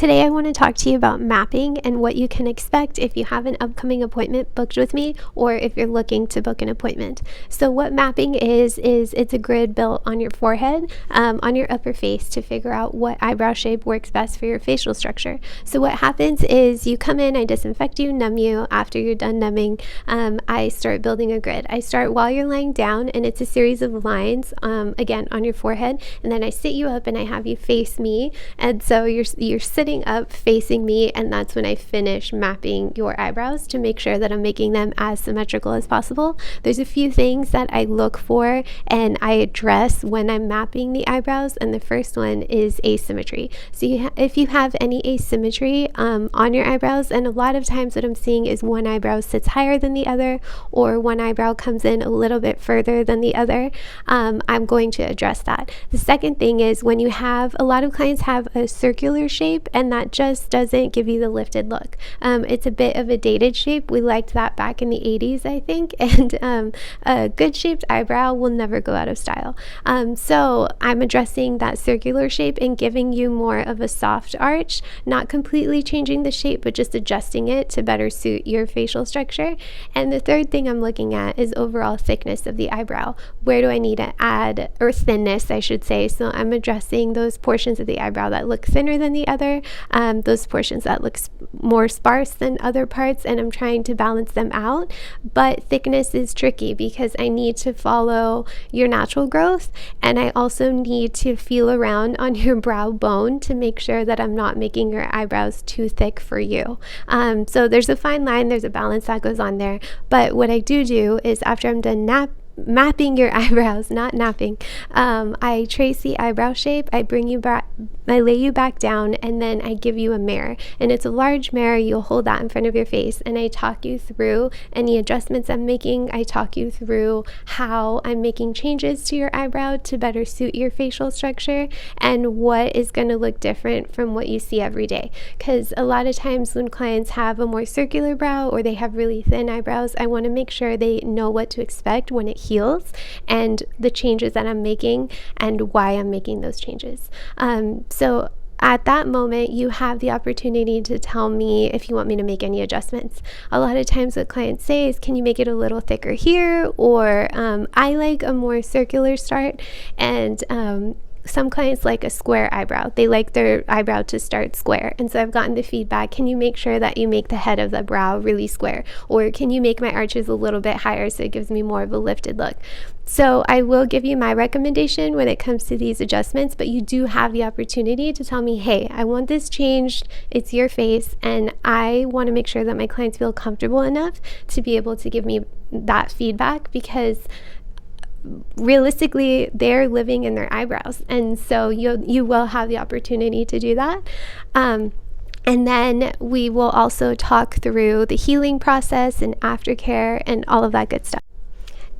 Today I want to talk to you about mapping and what you can expect if you have an upcoming appointment booked with me or if you're looking to book an appointment. So what mapping is it's a grid built on your forehead, on your upper face to figure out what eyebrow shape works best for your facial structure. So what happens is you come in, I disinfect you, numb you. After you're done numbing, I start building a grid. I start while you're lying down, and it's a series of lines, again, on your forehead, and then I sit you up and I have you face me, and so you're sitting up facing me, and that's when I finish mapping your eyebrows to make sure that I'm making them as symmetrical as possible. There's a few things that I look for and I address when I'm mapping the eyebrows, and the first one is asymmetry. So if you have any asymmetry on your eyebrows, and a lot of times what I'm seeing is one eyebrow sits higher than the other, or one eyebrow comes in a little bit further than the other, I'm going to address that. The second thing is when you have, a lot of clients have a circular shape, and that just doesn't give you the lifted look. It's a bit of a dated shape. We liked that back in the 80s, I think, and a good shaped eyebrow will never go out of style. So I'm addressing that circular shape and giving you more of a soft arch, not completely changing the shape, but just adjusting it to better suit your facial structure. And the third thing I'm looking at is overall thickness of the eyebrow. Where do I need to add, or thinness, I should say. So I'm addressing those portions of the eyebrow that look thinner than the other, those portions that look more sparse than other parts, and I'm trying to balance them out. But thickness is tricky because I need to follow your natural growth, and I also need to feel around on your brow bone to make sure that I'm not making your eyebrows too thick for you. So there's a fine line, there's a balance that goes on there. But what I do is after I'm done mapping your eyebrows, not napping, I trace the eyebrow shape, I bring you back, I lay you back down, and then I give you a mirror, and it's a large mirror. You'll hold that in front of your face, and I talk you through any adjustments I'm making. I talk you through how I'm making changes to your eyebrow to better suit your facial structure, and what is going to look different from what you see every day. Because a lot of times when clients have a more circular brow or they have really thin eyebrows, I want to make sure they know what to expect when it heals, and the changes that I'm making and why I'm making those changes. So at that moment, you have the opportunity to tell me if you want me to make any adjustments. A lot of times what clients say is, can you make it a little thicker here? Or I like a more circular start, and some clients like a square eyebrow. They like their eyebrow to start square. And so I've gotten the feedback, can you make sure that you make the head of the brow really square? Or can you make my arches a little bit higher so it gives me more of a lifted look? So I will give you my recommendation when it comes to these adjustments, but you do have the opportunity to tell me, hey, I want this changed. It's your face, and I want to make sure that my clients feel comfortable enough to be able to give me that feedback, because realistically they're living in their eyebrows, and so you will have the opportunity to do that. And then we will also talk through the healing process and aftercare and all of that good stuff.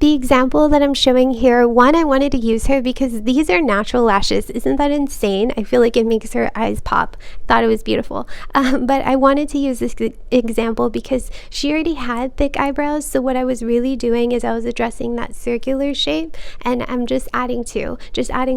The example that I'm showing here, one, I wanted to use her because these are natural lashes. Isn't that insane? I feel like it makes her eyes pop. Thought it was beautiful. But I wanted to use this example because she already had thick eyebrows. So what I was really doing is I was addressing that circular shape, and I'm just adding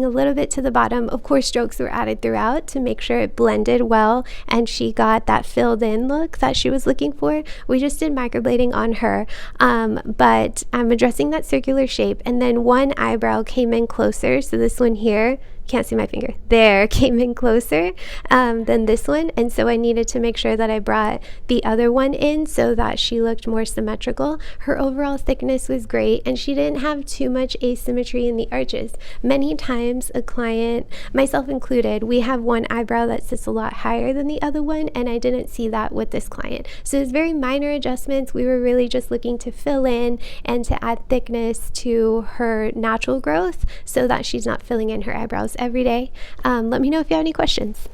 a little bit to the bottom. Of course, strokes were added throughout to make sure it blended well and she got that filled in look that she was looking for. We just did microblading on her, but I'm addressing that circular shape, and then one eyebrow came in closer. So this one here, can't see my finger there, came in closer than this one, and so I needed to make sure that I brought the other one in so that she looked more symmetrical. Her overall thickness was great, and she didn't have too much asymmetry in the arches. Many times a client, myself included, we have one eyebrow that sits a lot higher than the other one, and I didn't see that with this client. So it's very minor adjustments. We were really just looking to fill in and to add thickness to her natural growth so that she's not filling in her eyebrows every day. Let me know if you have any questions.